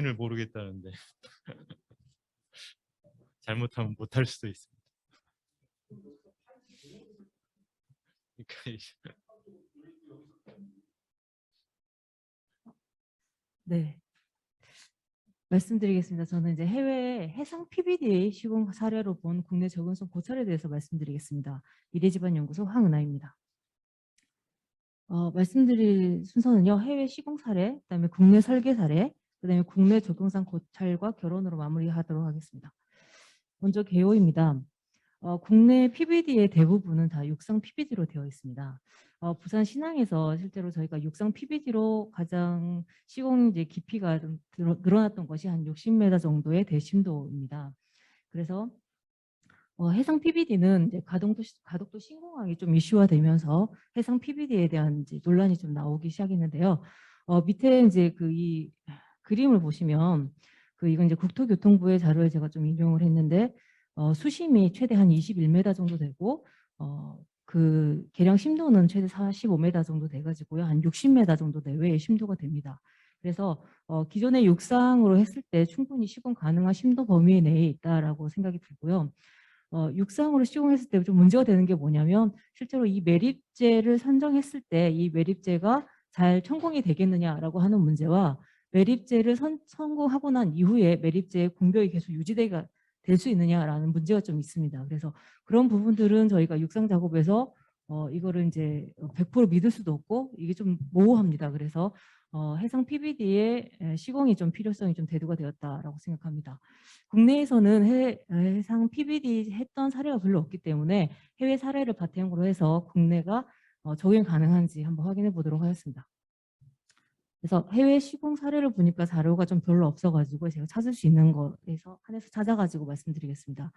을 모르겠다는데 잘못하면 못할 수도 있습니다. 그러니까 네, 말씀드리겠습니다. 저는 이제 해외 해상 PBDA 시공 사례로 본 국내 적응성 고찰에 대해서 말씀드리겠습니다. 미래지반연구소 황은아입니다. 말씀드릴 순서는요. 해외 시공 사례, 그다음에 국내 설계 사례, 그다음에 국내 적응상 고찰과 결론으로 마무리하도록 하겠습니다. 먼저 개요입니다. 국내 PBD의 대부분은 다 육상 PBD로 되어 있습니다. 부산 신항에서 실제로 저희가 육상 PBD로 가장 시공 이제 깊이가 좀 늘어났던 것이 한 60m 정도의 대심도입니다. 그래서 해상 PBD는 이제 가덕도 신공항이 좀 이슈화되면서 해상 PBD에 대한 이제 논란이 좀 나오기 시작했는데요. 밑에 이제 이 그림을 보시면 이건 이제 국토교통부의 자료에 제가 좀 인용을 했는데 수심이 최대 한 21m 정도 되고 계량 심도는 최대 45m 정도 돼가지고요. 한 60m 정도 내외의 심도가 됩니다. 그래서 기존의 육상으로 했을 때 충분히 시공 가능한 심도 범위 내에 있다라고 생각이 들고요. 육상으로 시공했을 때 좀 문제가 되는 게 뭐냐면 실제로 이 매립재를 선정했을 때 이 매립재가 잘 천공이 되겠느냐라고 하는 문제와 매립재를 성공하고 난 이후에 매립재의 공벽이 계속 유지되가 될 수 있느냐라는 문제가 좀 있습니다. 그래서 그런 부분들은 저희가 육상 작업에서 이거를 이제 100% 믿을 수도 없고 이게 좀 모호합니다. 그래서 해상 PBD의 시공이 좀 필요성이 좀 대두가 되었다라고 생각합니다. 국내에서는 해상 PBD 했던 사례가 별로 없기 때문에 해외 사례를 바탕으로 해서 국내가 적용 가능한지 한번 확인해 보도록 하겠습니다. 그래서 해외 시공 사례를 보니까 자료가 좀 별로 없어가지고 제가 찾을 수 있는 거에서 한해서 찾아가지고 말씀드리겠습니다.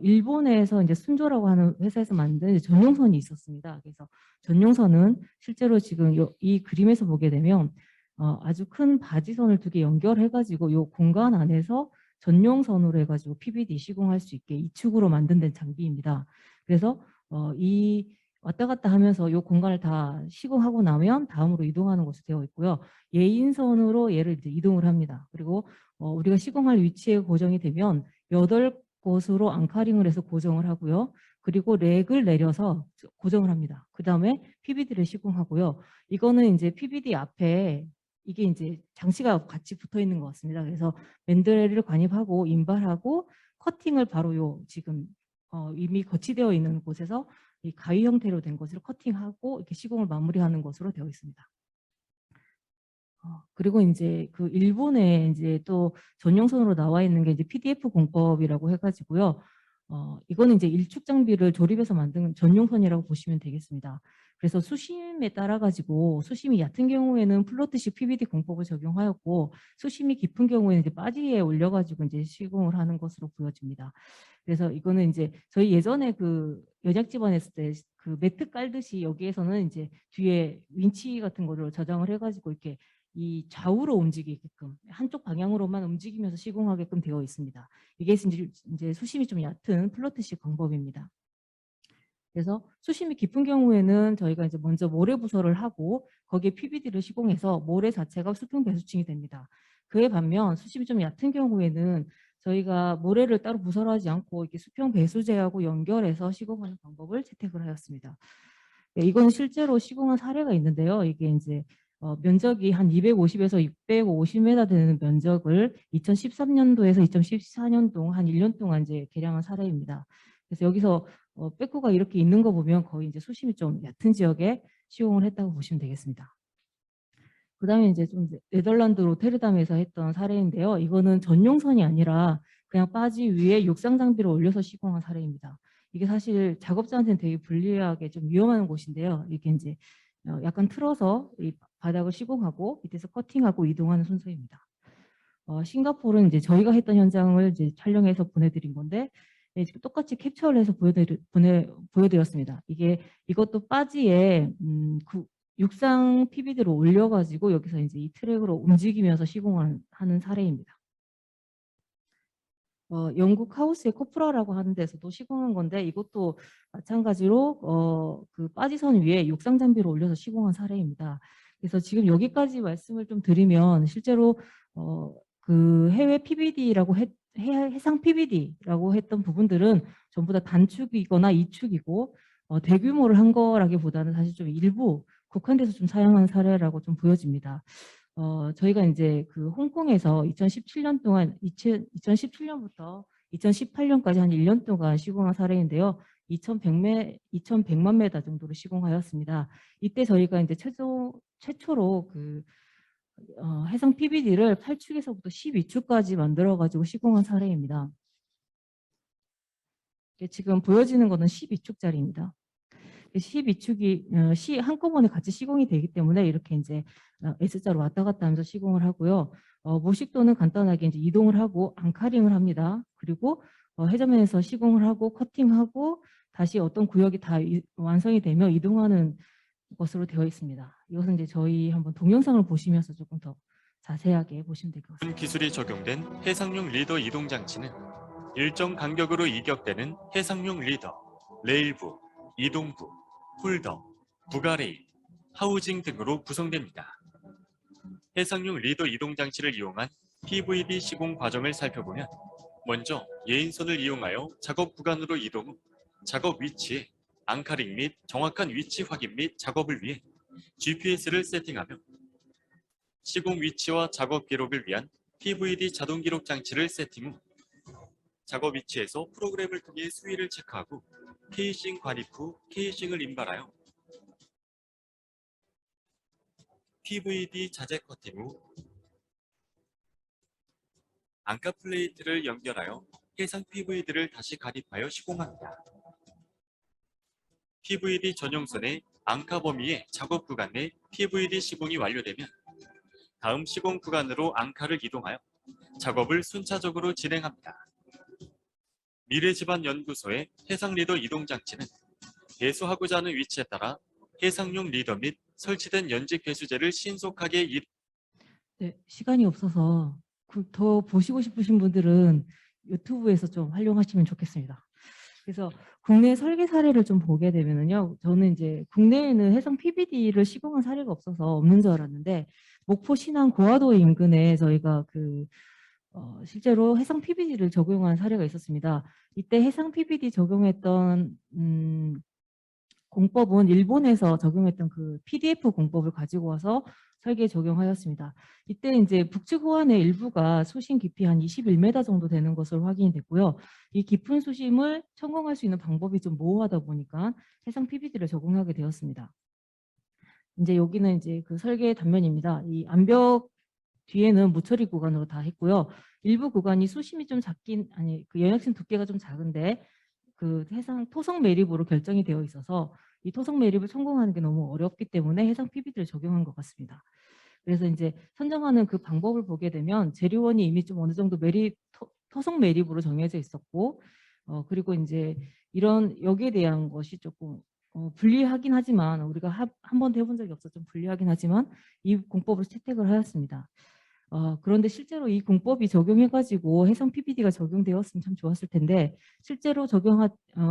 일본에서 이제 순조라고 하는 회사에서 만든 전용선이 있었습니다. 그래서 전용선은 실제로 지금 이 그림에서 보게 되면 아주 큰 바지선을 2개 연결해가지고 이 공간 안에서 전용선으로 해가지고 PBD 시공할 수 있게 이축으로 만든 장비입니다. 그래서 이 왔다 갔다 하면서 이 공간을 다 시공하고 나면 다음으로 이동하는 것으로 되어 있고요. 예인선으로 얘를 이제 이동을 합니다. 그리고 우리가 시공할 위치에 고정이 되면 8곳으로 앙카링을 해서 고정을 하고요. 그리고 렉을 내려서 고정을 합니다. 그 다음에 PBD를 시공하고요. 이거는 이제 PBD 앞에 이게 이제 장치가 같이 붙어 있는 것 같습니다. 그래서 맨드레를 관입하고 인발하고 커팅을 바로 지금 이미 거치되어 있는 곳에서 이 가위 형태로 된 것을 커팅하고 이렇게 시공을 마무리하는 것으로 되어 있습니다. 그리고 이제 일본에 이제 또 전용선으로 나와 있는 게 이제 PDF 공법이라고 해가지고요. 이거는 이제 일축 장비를 조립해서 만든 전용선이라고 보시면 되겠습니다. 그래서 수심에 따라 가지고 수심이 얕은 경우에는 플로트식 PBD 공법을 적용하였고 수심이 깊은 경우에는 이제 바디에 올려가지고 이제 시공을 하는 것으로 보여집니다. 그래서 이거는 이제 저희 예전에 연약지반 했을 때 매트 깔듯이 여기에서는 이제 뒤에 윈치 같은 거를 저장을 해가지고 이렇게 이 좌우로 움직이게끔 한쪽 방향으로만 움직이면서 시공하게끔 되어 있습니다. 이게 이제 수심이 좀 얕은 플로트식 방법입니다. 그래서 수심이 깊은 경우에는 저희가 이제 먼저 모래 부서를 하고 거기에 PBD를 시공해서 모래 자체가 수평 배수층이 됩니다. 그에 반면 수심이 좀 얕은 경우에는 저희가 모래를 따로 부설을 하지 않고 이렇게 수평 배수재하고 연결해서 시공하는 방법을 채택을 하였습니다. 네, 이건 실제로 시공한 사례가 있는데요. 이게 이제 면적이 한 250에서 650m 되는 면적을 2013년도에서 2014년도 한 1년 동안 이제 개량한 사례입니다. 그래서 여기서 빼꾸가 이렇게 있는 거 보면 거의 이제 수심이 좀 얕은 지역에 시공을 했다고 보시면 되겠습니다. 그 다음에 이제 좀 네덜란드 로테르담에서 했던 사례인데요. 이거는 전용선이 아니라 그냥 바지 위에 육상 장비를 올려서 시공한 사례입니다. 이게 사실 작업자한테는 되게 불리하게 좀 위험한 곳인데요. 이게 이제 약간 틀어서 이 바닥을 시공하고 밑에서 커팅하고 이동하는 순서입니다. 싱가포르는 이제 저희가 했던 현장을 이제 촬영해서 보내드린 건데 똑같이 캡처를 해서 보여드렸습니다. 이것도 바지에 육상 PBD로 올려가지고 여기서 이제 이 트랙으로 움직이면서 시공하는 사례입니다. 영국 하우스의 코프라라고 하는 데서도 시공한 건데 이것도 마찬가지로 바지선 위에 육상 장비를 올려서 시공한 사례입니다. 그래서 지금 여기까지 말씀을 좀 드리면 실제로 그 해외 PBD라고 해상 PBD라고 했던 부분들은 전부 다 단축이거나 이축이고 대규모를 한 거라기보다는 사실 좀 일부 국한돼서 좀 사용한 사례라고 좀 보여집니다. 저희가 이제 그 홍콩에서 2017년 동안 2017년부터 2018년까지 한 1년 동안 시공한 사례인데요. 2,100만 메다 정도로 시공하였습니다. 이때 저희가 이제 최초로 그 해상 PBD를 8축에서부터 12축까지 만들어가지고 시공한 사례입니다. 지금 보여지는 거는 12축짜리입니다. 12축이 한꺼번에 같이 시공이 되기 때문에 이렇게 이제 S자로 왔다 갔다 하면서 시공을 하고요. 모식도는 간단하게 이제 이동을 하고 앙카링을 합니다. 그리고 해저면에서 시공을 하고 커팅하고 다시 어떤 구역이 다 완성이 되면 이동하는 것으로 되어 있습니다. 이것은 이제 저희 한번 동영상을 보시면서 조금 더 자세하게 보시면 될 것 같습니다. 기술이 적용된 해상용 리더 이동 장치는 일정 간격으로 이격되는 해상용 리더, 레일부, 이동부, 홀더, 부가레일, 하우징 등으로 구성됩니다. 해상용 리더 이동 장치를 이용한 PVD 시공 과정을 살펴보면 먼저 예인선을 이용하여 작업 구간으로 이동 후 작업 위치에 앙카링 및 정확한 위치 확인 및 작업을 위해 GPS를 세팅하며 시공 위치와 작업 기록을 위한 PVD 자동 기록 장치를 세팅 후 작업 위치에서 프로그램을 통해 수위를 체크하고 케이싱 관입 후 케이싱을 인발하여 PVD 자재 커팅 후 앙카 플레이트를 연결하여 해상 PVD를 다시 가립하여 시공합니다. PVD 전용선의 앙카 범위의 작업 구간 내 PVD 시공이 완료되면 다음 시공 구간으로 앙카를 이동하여 작업을 순차적으로 진행합니다. 미래지반연구소의 해상 리더 이동 장치는 배수하고자 하는 위치에 따라 해상용 리더 및 설치된 연직 배수제를 신속하게 네, 시간이 없어서 더 보시고 싶으신 분들은 유튜브에서 좀 활용하시면 좋겠습니다. 그래서 국내 설계 사례를 좀 보게 되면은요, 저는 이제 국내에는 해상 PBD를 시공한 사례가 없어서 없는 줄 알았는데 목포 신안 고화도 인근에 저희가 실제로 해상 PBD를 적용한 사례가 있었습니다. 이때 해상 PBD 적용했던 공법은 일본에서 적용했던 그 PDF 공법을 가지고 와서 설계에 적용하였습니다. 이때 이제 북측 호안의 일부가 수심 깊이 한 21m 정도 되는 것으로 확인이 됐고요. 이 깊은 수심을 성공할 수 있는 방법이 좀 모호하다 보니까 해상 PBD를 적용하게 되었습니다. 이제 여기는 이제 그 설계 단면입니다. 이 암벽 뒤에는 무처리 구간으로 다 했고요. 일부 구간이 수심이 좀 그 연약층 두께가 좀 작은데 그 해상 토성 매립으로 결정이 되어 있어서 이 토성 매립을 성공하는 게 너무 어렵기 때문에 해상 PBD를 적용한 것 같습니다. 그래서 이제 선정하는 그 방법을 보게 되면 재료원이 이미 좀 어느 정도 토성 매립으로 정해져 있었고, 그리고 이제 이런 여기에 대한 것이 조금 불리하긴 하지만 우리가 한 번도 해본 적이 없어서 좀 불리하긴 하지만 이 공법을 채택을 하였습니다. 그런데 실제로 이 공법이 적용해가지고 해상 PBD가 적용되었으면 참 좋았을 텐데 실제로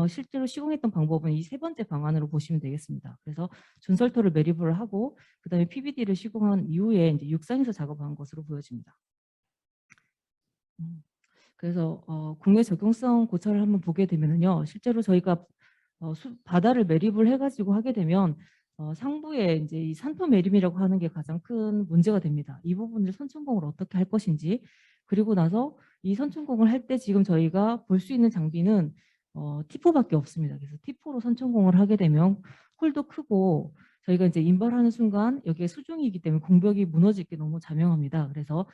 실제로 시공했던 방법은 이 세 번째 방안으로 보시면 되겠습니다. 그래서 준설토를 매립을 하고 그다음에 PBD를 시공한 이후에 이제 육상에서 작업한 것으로 보여집니다. 그래서 국내 적용성 고찰을 한번 보게 되면요, 실제로 저희가 바다를 매립을 해가지고 하게 되면 상부에 이제 이 산토 매립이라고 하는 게 가장 큰 문제가 됩니다. 이 부분을 선천공을 어떻게 할 것인지, 그리고 나서 이 선천공을 할 때 지금 저희가 볼 수 있는 장비는 T4밖에 없습니다. 그래서 T4로 선천공을 하게 되면 홀도 크고 저희가 이제 인발하는 순간 여기에 수중이기 때문에 공벽이 무너질 게 너무 자명합니다. 그래서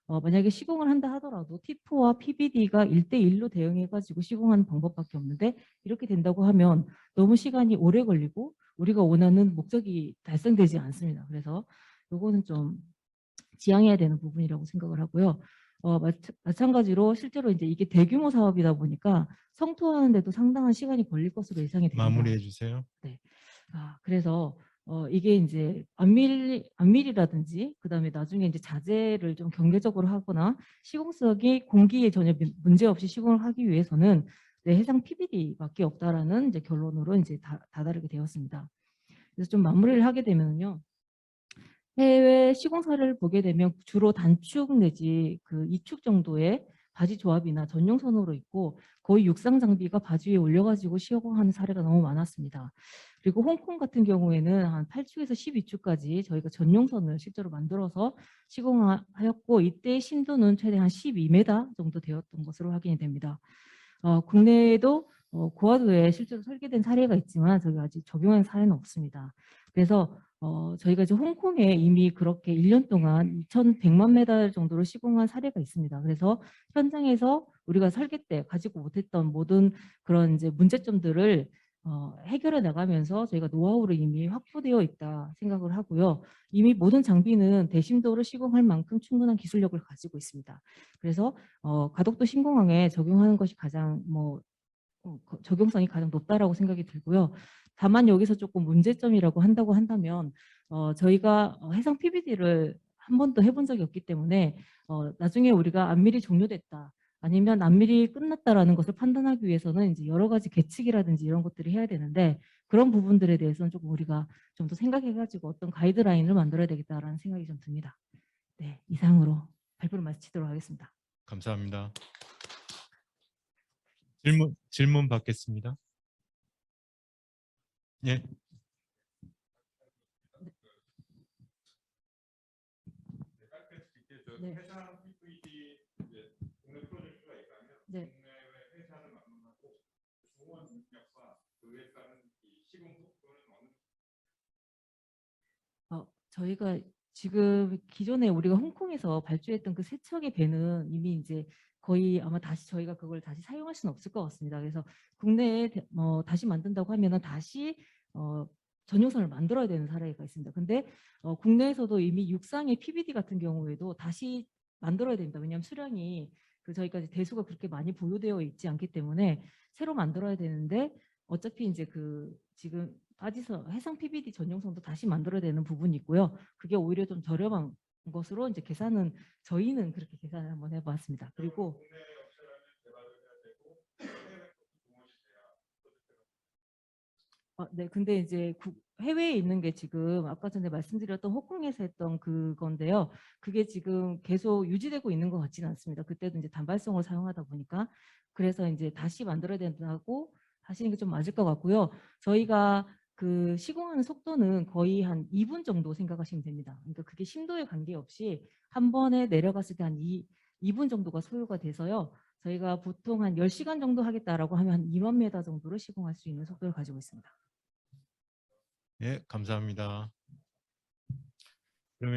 만약에 시공을 한다 하더라도 T4와 PBD가 1대1로 대응해가지고 시공하는 방법밖에 없는데 이렇게 된다고 하면 너무 시간이 오래 걸리고 우리가 원하는 목적이 달성되지 않습니다. 그래서 요거는 좀 지양해야 되는 부분이라고 생각을 하고요. 마찬가지로 실제로 이제 이게 대규모 사업이다 보니까 성토하는데도 상당한 시간이 걸릴 것으로 예상이 됩니다. 마무리해 주세요. 네. 그래서 이게 이제 안밀이라든지 그다음에 나중에 이제 자재를 좀 경제적으로 하거나 시공석이 공기에 전혀 문제 없이 시공을 하기 위해서는 해상 PBD밖에 없다라는 이제 결론으로 이제 다다르게 되었습니다. 그래서 좀 마무리를 하게 되면요, 해외 시공 사례를 보게 되면 주로 단축 내지 그 2축 정도의 바지 조합이나 전용 선으로 있고 거의 육상 장비가 바지 위에 올려가지고 시공하는 사례가 너무 많았습니다. 그리고 홍콩 같은 경우에는 한 8축에서 12축까지 저희가 전용 선을 실제로 만들어서 시공하였고 이때 심도는 최대 한 12m 정도 되었던 것으로 확인이 됩니다. 국내에도 고화도에 실제로 설계된 사례가 있지만 저희가 아직 적용한 사례는 없습니다. 그래서 저희가 이제 홍콩에 이미 그렇게 1년 동안 2,100만 메달 정도로 시공한 사례가 있습니다. 그래서 현장에서 우리가 설계 때 가지고 못했던 모든 그런 이제 문제점들을 해결해 나가면서 저희가 노하우를 이미 확보되어 있다 생각을 하고요. 이미 모든 장비는 대심도를 시공할 만큼 충분한 기술력을 가지고 있습니다. 그래서 가덕도 신공항에 적용하는 것이 가장 적용성이 가장 높다라고 생각이 들고요. 다만 여기서 조금 문제점이라고 한다면 저희가 해상 PBD를 한 번도 해본 적이 없기 때문에 나중에 우리가 안밀이 종료됐다 아니면 안밀이 끝났다라는 것을 판단하기 위해서는 이제 여러 가지 계측이라든지 이런 것들을 해야 되는데 그런 부분들에 대해서는 조금 우리가 좀 더 생각해가지고 어떤 가이드라인을 만들어야 되겠다라는 생각이 좀 듭니다. 네, 이상으로 발표를 마치도록 하겠습니다. 감사합니다. 질문 받겠습니다. 예. 네. 네. 저희가 지금 기존에 우리가 홍콩에서 발주했던 그 세 척의 배는 이미 이제 거의 아마 다시 저희가 그걸 다시 사용할 수는 없을 것 같습니다. 그래서 국내에 다시 만든다고 하면은 다시 전용선을 만들어야 되는 사례가 있습니다. 근데 국내에서도 이미 육상의 PBD 같은 경우에도 다시 만들어야 됩니다. 왜냐하면 수량이 저희가 이제 대수가 그렇게 많이 보유되어 있지 않기 때문에 새로 만들어야 되는데 어차피 이제 지금 빠지서 해상 PBD 전용선도 다시 만들어야 되는 부분이 있고요. 그게 오히려 좀 저렴한 것으로 이제 저희는 그렇게 계산을 한번 해봤습니다. 그리고 네, 근데 이제 해외에 있는 게 지금 아까 전에 말씀드렸던 홍콩에서 했던 그건데요. 그게 지금 계속 유지되고 있는 것 같지는 않습니다. 그때도 이제 단발성을 사용하다 보니까 그래서 이제 다시 만들어야 된다고 하시는 게 좀 맞을 것 같고요. 저희가 시공하는 속도는 거의 한 2분 정도 생각하시면 됩니다. 그러니까 그게 심도에 관계없이 한 번에 내려갔을 때 한 2분 정도가 소요가 돼서요. 저희가 보통 한 10시간 정도 하겠다라고 하면 한 2만 메다 정도를 시공할 수 있는 속도를 가지고 있습니다. 예, 감사합니다. 그러면